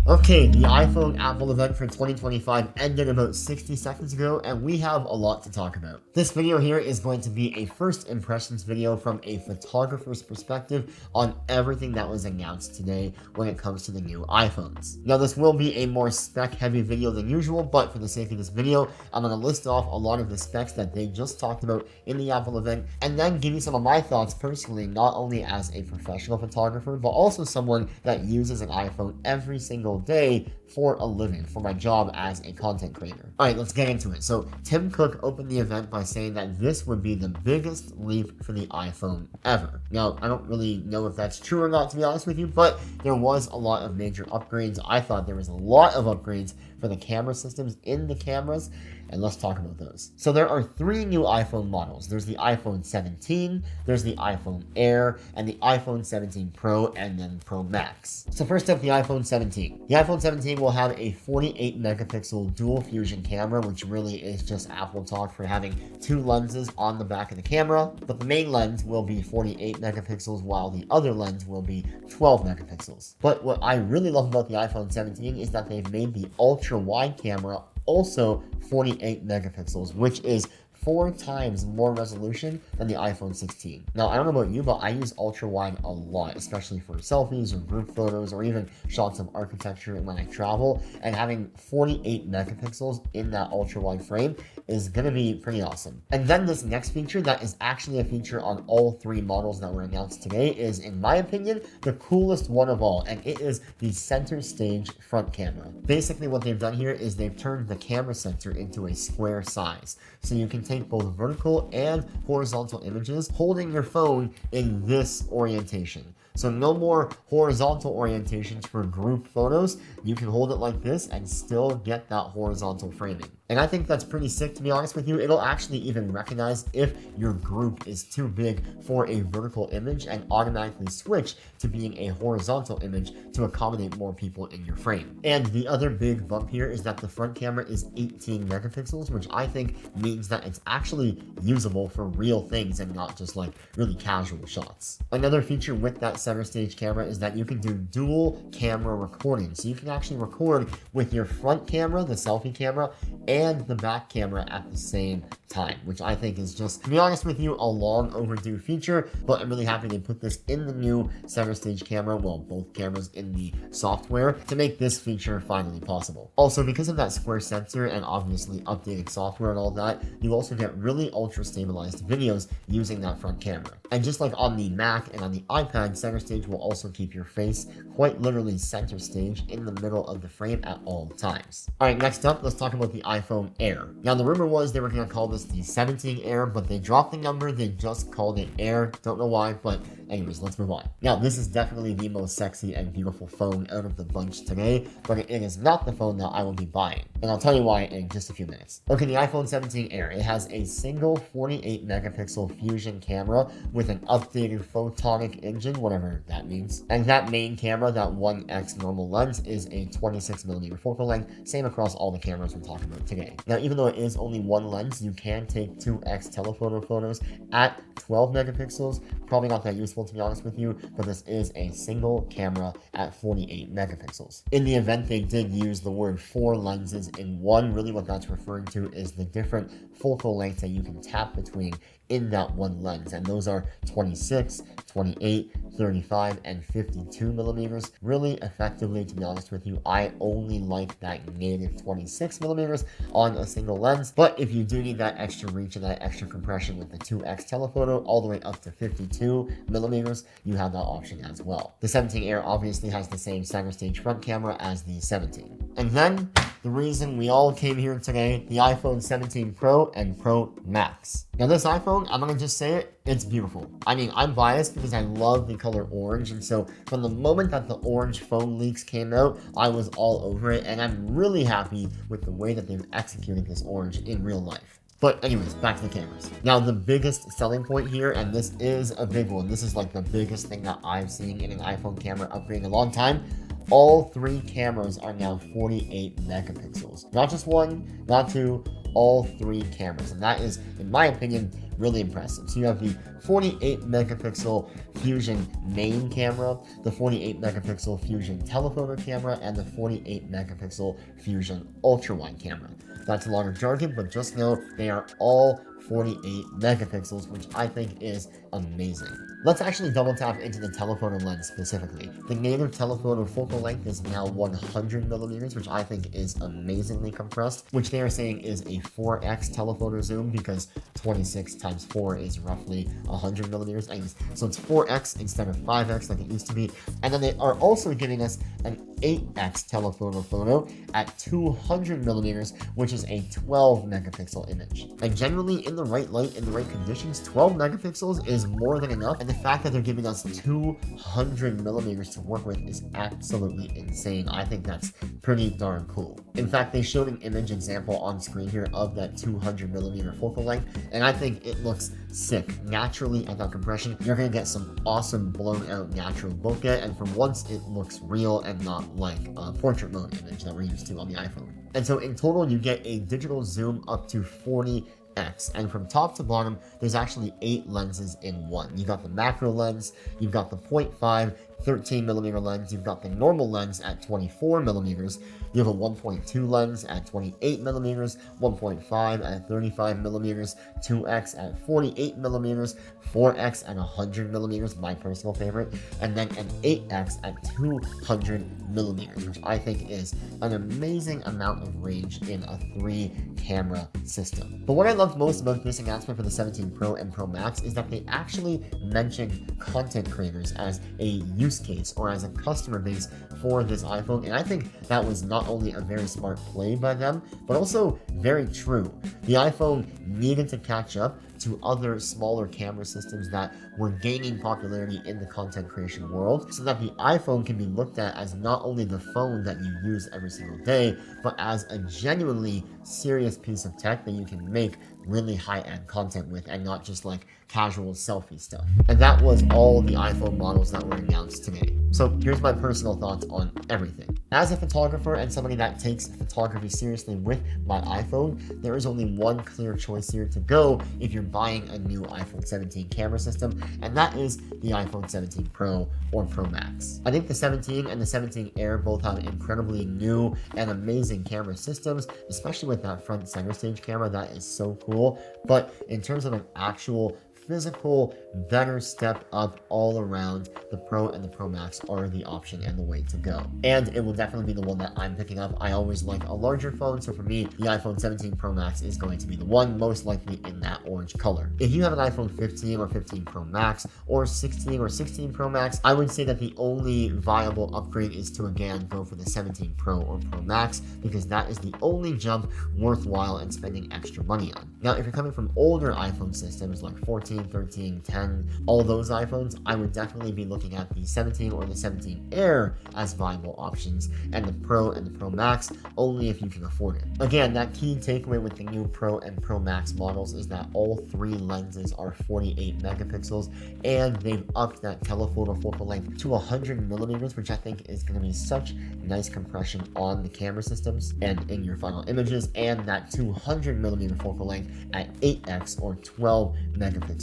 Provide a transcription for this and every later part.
Okay, the iPhone Apple event for 2025 ended about 60 seconds ago, and we have a lot to talk about. This video here is going to be a first impressions video from a photographer's perspective on everything that was announced today when it comes to the new iPhones. Now, this will be a more spec-heavy video than usual, but for the sake of this video, I'm going to list off a lot of the specs that they just talked about in the Apple event, and then give you some of my thoughts personally, not only as a professional photographer, but also someone that uses an iPhone every single day for a living, for my job as a content creator. Alright, let's get into it. So, Tim Cook opened the event by saying that this would be the biggest leap for the iPhone ever. Now, I don't really know if that's true or not, to be honest with you, but there was a lot of major upgrades. I thought there was a lot of upgrades for the camera systems in the cameras, and let's talk about those. So there are three new iPhone models. There's the iPhone 17, there's the iPhone Air, and the iPhone 17 Pro, and then Pro Max. So first up, the iPhone 17. The iPhone 17 will have a 48 megapixel dual fusion camera, which really is just Apple talk for having two lenses on the back of the camera, but the main lens will be 48 megapixels while the other lens will be 12 megapixels. But what I really love about the iPhone 17 is that they've made the ultra wide camera also 48 megapixels, which is 4 times more resolution than the iPhone 16. Now, I don't know about you, but I use ultra wide a lot, especially for selfies or group photos or even shots of architecture when I travel. And having 48 megapixels in that ultra wide frame is going to be pretty awesome. And then this next feature that is actually a feature on all three models that were announced today is, in my opinion, the coolest one of all, and it is the center stage front camera. Basically, what they've done here is they've turned the camera sensor into a square size, so you can take both vertical and horizontal images holding your phone in this orientation. So no more horizontal orientations for group photos. You can hold it like this and still get that horizontal framing. And I think that's pretty sick, to be honest with you. It'll actually even recognize if your group is too big for a vertical image and automatically switch to being a horizontal image to accommodate more people in your frame. And the other big bump here is that the front camera is 18 megapixels, which I think means that it's actually usable for real things and not just like really casual shots. Another feature with that center stage camera is that you can do dual camera recording. So you can actually record with your front camera, the selfie camera, and the back camera at the same time, which I think is just, to be honest with you, a long overdue feature, but I'm really happy they put this in the new center stage camera, well, both cameras in the software, to make this feature finally possible. Also, because of that square sensor and obviously updated software and all that, you also get really ultra stabilized videos using that front camera. And just like on the Mac and on the iPad, center stage will also keep your face quite literally center stage in the middle of the frame at all times. Alright, next up, let's talk about the iPhone Air. Now, the rumor was they were going to call this the 17 Air, but they dropped the number, they just called it Air. Don't know why, but anyways, let's move on. Now, this is definitely the most sexy and beautiful phone out of the bunch today, but it is not the phone that I will be buying. And I'll tell you why in just a few minutes. Okay, the iPhone 17 Air. It has a single 48 megapixel fusion camera with an updated photonic engine, whatever that means. And that main camera, that 1x normal lens, is a 26mm focal length, same across all the cameras we're talking about today. Now, even though it is only one lens, you can take 2x telephoto photos at 12 megapixels. Probably not that useful, to be honest with you, but this is a single camera at 48 megapixels. In the event, they did use the word 4 lenses in one. Really what that's referring to is the different focal lengths that you can tap between in that one lens, and those are 26, 28, 35, and 52 millimeters. Really effectively, to be honest with you, I only like that native 26 millimeters on a single lens, but if you do need that extra reach and that extra compression with the 2x telephoto all the way up to 52 millimeters, you have that option as well. The 17 Air obviously has the same center stage front camera as the 17. And then the reason we all came here today, the iPhone 17 Pro and Pro Max. Now this iPhone, I'm gonna just say it, it's beautiful. I mean, I'm biased because I love the color orange, and so from the moment that the orange phone leaks came out, I was all over it, and I'm really happy with the way that they've executed this orange in real life. But anyways, back to the cameras. Now, the biggest selling point here, and this is a big one, this is like the biggest thing that I've seen in an iPhone camera upgrade in a long time. All three cameras are now 48 megapixels. Not just one, not two, all three cameras. And that is, in my opinion, really impressive. So you have the 48 megapixel Fusion main camera, the 48 megapixel Fusion telephoto camera, and the 48 megapixel Fusion ultra wide camera. That's a lot of jargon, but just know they are all 48 megapixels, which I think is amazing. Let's actually double tap into the telephoto lens specifically. The native telephoto focal length is now 100 millimeters, which I think is amazingly compressed, which they are saying is a 4x telephoto zoom because 26 times 4 is roughly 100 millimeters. So it's 4x instead of 5x like it used to be. And then they are also giving us an 8x telephoto photo at 200 millimeters, which is a 12 megapixel image. And generally in the right light, in the right conditions, 12 megapixels is more than enough. And the fact that they're giving us 200 millimeters to work with is absolutely insane. I think that's pretty darn cool. In fact, they showed an image example on screen here of that 200 millimeter focal length, and I think it looks sick. Naturally, at that compression, you're going to get some awesome blown out natural bokeh, and for once, it looks real and not like a portrait mode image that we're used to on the iPhone. And so in total, you get a digital zoom up to 40x, and from top to bottom, there's actually 8 lenses in one. You've got the macro lens, you've got the 0.5, 13 millimeter lens, you've got the normal lens at 24 millimeters, you have a 1.2 lens at 28 millimeters, 1.5 at 35 millimeters, 2x at 48 millimeters, 4x at 100 millimeters, my personal favorite, and then an 8x at 200 millimeters, which I think is an amazing amount of range in a 3-camera system. But what I loved most about this announcement for the 17 Pro and Pro Max is that they actually mentioned content creators as a use case or as a customer base for this iPhone, and I think that was not only a very smart play by them, but also very true. The iPhone needed to catch up to other smaller camera systems that were gaining popularity in the content creation world, so that the iPhone can be looked at as not only the phone that you use every single day, but as a genuinely serious piece of tech that you can make really high-end content with and not just like casual selfie stuff. And that was all the iPhone models that were announced today. So here's my personal thoughts on everything. As a photographer and somebody that takes photography seriously with my iPhone, there is only one clear choice here to go if you're buying a new iPhone 17 camera system, and that is the iPhone 17 Pro or Pro Max. I think the 17 and the 17 Air both have incredibly new and amazing camera systems, especially with that front center stage camera. That is so cool. But in terms of an actual physical, better step up all around, the Pro and the Pro Max are the option and the way to go. And it will definitely be the one that I'm picking up. I always like a larger phone, so for me, the iPhone 17 Pro Max is going to be the one, most likely in that orange color. If you have an iPhone 15 or 15 Pro Max or 16 or 16 Pro Max, I would say that the only viable upgrade is to again go for the 17 Pro or Pro Max, because that is the only jump worthwhile and spending extra money on. Now, if you're coming from older iPhone systems like 14, 13, 10, all those iPhones, I would definitely be looking at the 17 or the 17 Air as viable options, and the Pro and the Pro Max only if you can afford it. Again, that key takeaway with the new Pro and Pro Max models is that all 3 lenses are 48 megapixels, and they've upped that telephoto focal length to 100 millimeters, which I think is going to be such nice compression on the camera systems and in your final images, and that 200 millimeter focal length at 8x or 12 megapixels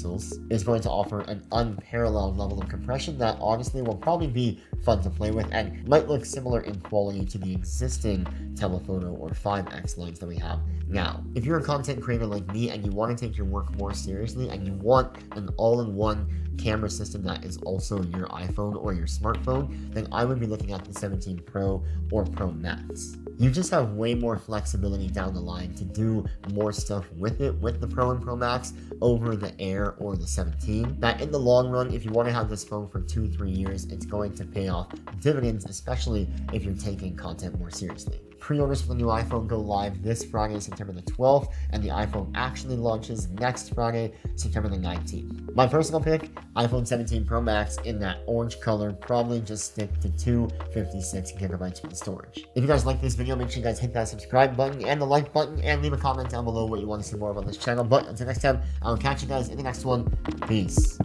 is going to offer an unparalleled level of compression that honestly will probably be fun to play with and might look similar in quality to the existing telephoto or 5x lens that we have now. If you're a content creator like me and you want to take your work more seriously and you want an all-in-one camera system that is also your iPhone or your smartphone, then I would be looking at the 17 Pro or Pro Max. You just have way more flexibility down the line to do more stuff with it, with the Pro and Pro Max over the Air or the 17. That in the long run, if you want to have this phone for 2-3 years, it's going to pay off dividends, especially if you're taking content more seriously. Pre-orders for the new iPhone go live this Friday, September the 12th, and the iPhone actually launches next Friday, September the 19th. My personal pick, iPhone 17 Pro Max in that orange color, probably just stick to 256 gigabytes of storage. If you guys like this video, make sure you guys hit that subscribe button and the like button, and leave a comment down below what you want to see more of on this channel. But until next time, I'll catch you guys in the next one. Peace.